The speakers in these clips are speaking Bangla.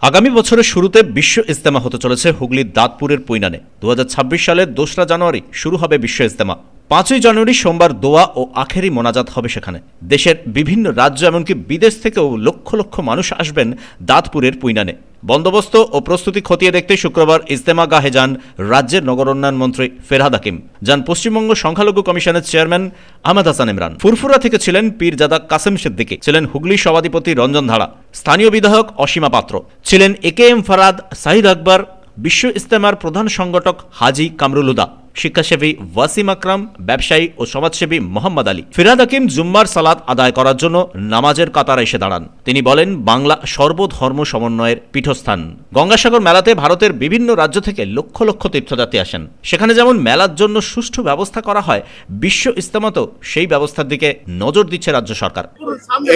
আগামী বছরের শুরুতে বিশ্ব ইজতেমা হতে চলেছে হুগলির দাঁতপুরের পৈনানে। ২০২৬ সালের ২রা জানুয়ারি শুরু হবে বিশ্ব ইজতেমা। ৫ই জানুয়ারি সোমবার দোয়া ও আখেরি মোনাজাত হবে সেখানে। দেশের বিভিন্ন রাজ্য এমনকি বিদেশ থেকেও লক্ষ লক্ষ মানুষ আসবেন দাঁতপুরের পৈনানে। বন্দোবস্ত ও প্রস্তুতি খতিয়ে দেখতে শুক্রবার ইজতেমা গাহে যান রাজ্যের নগরোন্নয়ন মন্ত্রী ফেরহাদ হাকিম, যান পশ্চিমবঙ্গ সংখ্যালঘু কমিশনের চেয়ারম্যান আহমদ হাসান ইমরান। ফুরফুরা থেকে ছিলেন পীরজাদা কাসেম সিদ্দিকী, ছিলেন হুগলি সভাধিপতি রঞ্জন ধারা, স্থানীয় বিধায়ক অসীমা পাত্র, ছিলেন একেএম ফারাদ, সাহিদ আকবর, বিশ্ব ইজতেমার প্রধান সংগঠক হাজি কামরুল হুদা, শিক্ষাসেবী ওয়াসিম আকরাম, ব্যবসায়ী ও সমাজসেবী মোহাম্মদ আলী। ফেরহাদ হাকিম জুম্মার সালাত আদায় করার জন্য নামাজের কাতারে এসে দাঁড়ান। তিনি বলেন, বাংলা সর্বধর্ম সমন্বয়ের পীঠস্থান। গঙ্গাসাগর মেলাতে ভারতের বিভিন্ন রাজ্য থেকে লক্ষ লক্ষ তীর্থযাত্রী আসেন। সেখানে যেমন মেলার জন্য সুষ্ঠু ব্যবস্থা করা হয়, বিশ্ব ইজতেমাতেও সেই ব্যবস্থার দিকে নজর দিচ্ছে রাজ্য সরকার।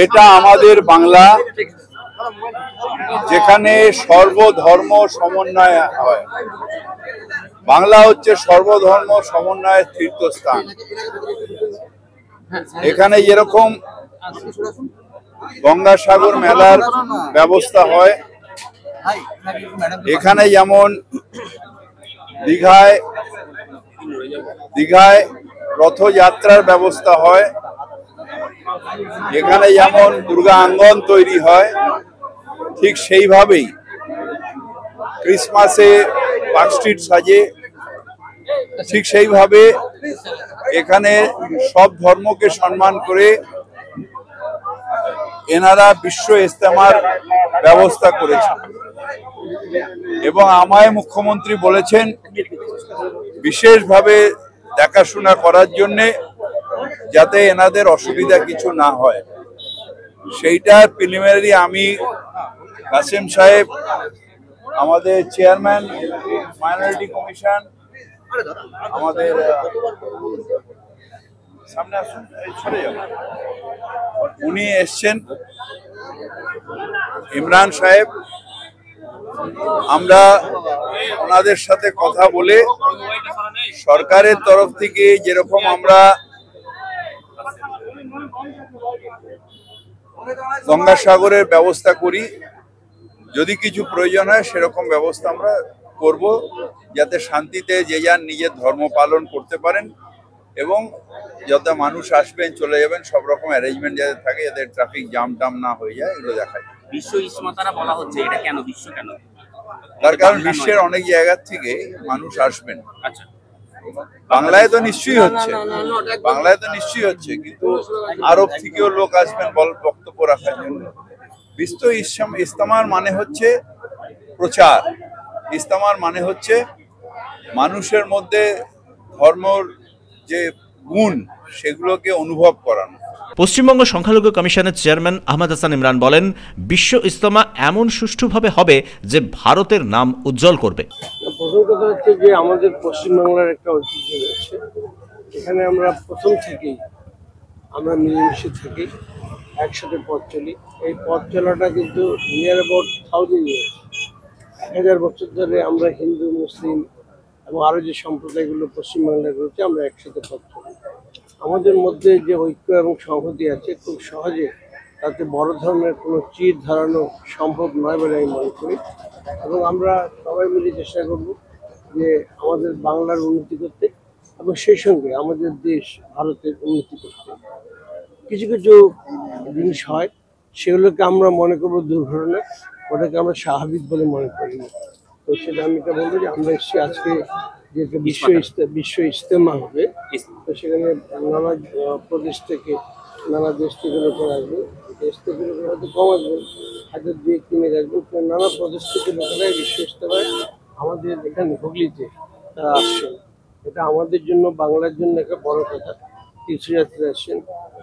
এটা আমাদের বাংলা, যেখানে সর্বধর্ম সমন্বয় হয়। বাংলা হচ্ছে সর্বধর্ম সমন্বয়ের তীর্থস্থান। এখানে যেরকম গঙ্গাসাগর মেলার ব্যবস্থা হয়, এখানে যেমন দীঘায় রথযাত্রার ব্যবস্থা হয়, এখানে যেমন দুর্গা আঙ্গন তৈরি হয়, ঠিক সেইভাবেই ক্রিসমাসে পার্ক স্ট্রিট সাজে, ঠিক সেইভাবে এখানে সব ধর্মকে সম্মান করে এনারা বিশ্ব ইজতেমার ব্যবস্থা করেছেন। এবং আমায় মুখ্যমন্ত্রী বলেছেন বিশেষভাবে দেখাশোনা করার জন্যে, যাতে এনাদের অসুবিধা কিছু না হয়। সেইটার প্রিলিমিনারি আমি কাসেম সাহেব, আমাদের চেয়ারম্যান মাইনরিটি কমিশন, আমাদের সামনে আসুন, ছড়ে যান, উনি এসছেন, ইমরান সাহেব, আমরা ওনাদের সাথে কথা বলে সরকারের তরফ থেকে যেরকম আমরা গঙ্গাসাগরের ব্যবস্থা করি, যদি কিছু প্রয়োজন হয় সেরকম ব্যবস্থা আমরা করব, যাতে শান্তিতে যে যার নিজের ধর্ম পালন করতে পারেন এবং যাতে মানুষ আসবেন চলে যাবেন সব রকম অ্যারেঞ্জমেন্ট যাতে থাকে, যাতে ট্রাফিক জ্যাম টাম না হয়ে যায়, এগুলো দেখা যায়। বিশ্ব ইজতেমা তারা বলা হচ্ছে, এটা কেন বিশ্ব কেন? তার কারণ বিশ্বের অনেক জায়গা থেকে মানুষ আসবেন। আচ্ছা, বাংলায় তো নিশ্চয়ই হচ্ছে, কিন্তু আরব থেকেও লোক আসবেন বক্তব্য রাখার জন্য। বিশ্ব ইজতেমার মানে হচ্ছে প্রচার, ইজতেমার মানে হচ্ছে মানুষের মধ্যে ধর্মের যে গুণ সেগুলোকে অনুভব করানো। পশ্চিমবঙ্গ সংখ্যালঘু কমিশনের চেয়ারম্যান আহমদ হাসান ইমরান বলেন, বিশ্ব ইজতেমা এমন সুষ্ঠুভাবে হবে যে ভারতের নাম উজ্জ্বল করবে। প্রথম কথা হচ্ছে যে আমাদের পশ্চিমবাংলার একটা ঐতিহ্য রয়েছে। এখানে আমরা প্রথম থেকেই আমরা মিলেমিশে থাকি, একসাথে পথ চলি। এই পথ চলাটা কিন্তু নিয়ার অ্যাবাউট 1000 ইয়ার্স, 1000 বছর ধরে আমরা হিন্দু, মুসলিম এবং আরও যে সম্প্রদায়গুলো পশ্চিমবাংলায় রয়েছে, আমরা একসাথে পথ চলি। আমাদের মধ্যে যে ঐক্য এবং সংহতি আছে, খুব সহজে তাতে বড় ধরনের কোনো চির ধারণা সম্ভব নয় বলে আমি মনে করি। এবং আমরা সবাই মিলে চেষ্টা করব যে আমাদের বাংলার উন্নতি করতে এবং সেই সঙ্গে আমাদের দেশ ভারতের উন্নতি করতে। কিছু কিছু জিনিস হয়, সেগুলোকে আমরা মনে করবো দুর্ঘটনা, ওটাকে আমরা স্বাভাবিক বলে মনে করি না। তো সেটা আমি এটা বলবো যে আমরা এসেছি আজকে যে বিশ্ব ইজতেমা হবে, তো সেখানে নানা প্রদেশ থেকে, নানা দেশ থেকে লোকেরা আসবে। দেশ থেকে লোকেরা হয়তো কম আসবেন, হয়তো 2-3 আসবেন, নানা প্রদেশ থেকে লোকেরা বিশ্ব ইজতেমায় আমাদের এখানে হুগলিতে তারা আসছেন। এটা আমাদের জন্য, বাংলার জন্য একটা বড় কথা। তীর্থযাত্রী আসছেন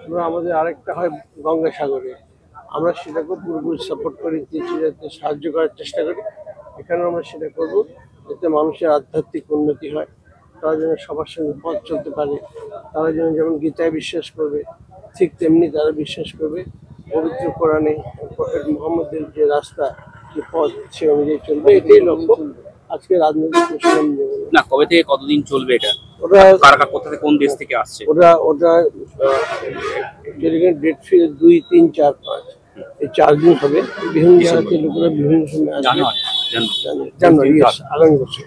এবং আমাদের আরেকটা হয় গঙ্গাসাগরে, আমরা সেটাকে পুরোপুরি সাপোর্ট করি, তীর্থযাত্রী সাহায্য করার চেষ্টা করি। এখানে আমরা সেটা করব যাতে মানুষের আধ্যাত্মিক উন্নতি হয়, তারা যেন সবার সঙ্গে পথ চলতে পারে, তারা যেন যেমন গীতায় বিশ্বাস করবে ঠিক তেমনি তারা বিশ্বাস করবে পবিত্র কোরআনে প্রফেট মুহাম্মদের যে রাস্তা, যে পথ, সে অনুযায়ী চলবে। এটাই লক্ষ্য আজকে রাজনৈতিক প্রশিক্ষণ দেবো না। কবে থেকে কতদিন চলবে এটা? ওটা কোথা থেকে, কোন দেশ থেকে আসছে? ওটা ডেট 2, 3, 4, 5 এই 4 দিন হবে। বিভিন্ন জায়গা থেকে লোকেরা বিভিন্ন সময় আসবে। জানুয়ারি yes, আগামী বছর।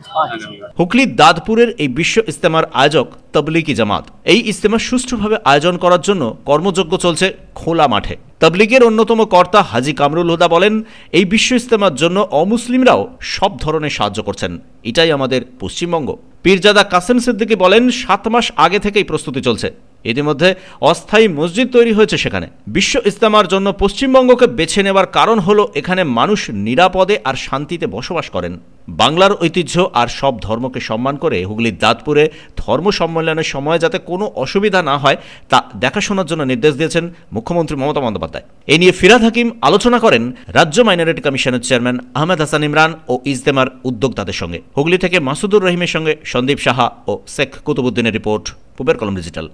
হুগলির দাঁতপুরের এই বিশ্ব ইজতেমার আয়োজক তবলিগি জামাত। এই ইজতেমা সুষ্ঠুভাবে আয়োজন করার জন্য কর্মযজ্ঞ চলছে খোলা মাঠে। তবলিগের অন্যতম কর্তা হাজী কামরুল হুদা বলেন, এই বিশ্ব ইজতেমার জন্য অমুসলিমরাও সব ধরনের সাহায্য করছেন। এটাই আমাদের পশ্চিমবঙ্গ। পীরজাদা কাসেম সিদ্দিকী বলেন, 7 মাস আগে থেকেই প্রস্তুতি চলছে। ইতিমধ্যে অস্থায়ী মসজিদ তৈরি হয়েছে সেখানে। বিশ্ব ইজতেমার জন্য পশ্চিমবঙ্গকে বেছে নেওয়ার কারণ হলো এখানে মানুষ নিরাপদে আর শান্তিতে বসবাস করেন। বাংলার ঐতিহ্য আর সব ধর্মকে সম্মান করে হুগলির দাঁতপুরে ধর্ম সম্মেলনের সময় যাতে কোনো অসুবিধা না হয় তা দেখাশোনার জন্য নির্দেশ দিয়েছেন মুখ্যমন্ত্রী মমতা বন্দ্যোপাধ্যায়। এ নিয়ে ফিরহাদ হাকিম আলোচনা করেন রাজ্য মাইনরিটি কমিশনের চেয়ারম্যান আহমেদ হাসান ইমরান ও ইজতেমার উদ্যোক্তাদের সঙ্গে। হুগলি থেকে মাসুদুর রহিমের সঙ্গে সন্দীপ সাহা ও শেখ কুতুবুদ্দিনের রিপোর্ট, পূবের কলম ডিজিটাল।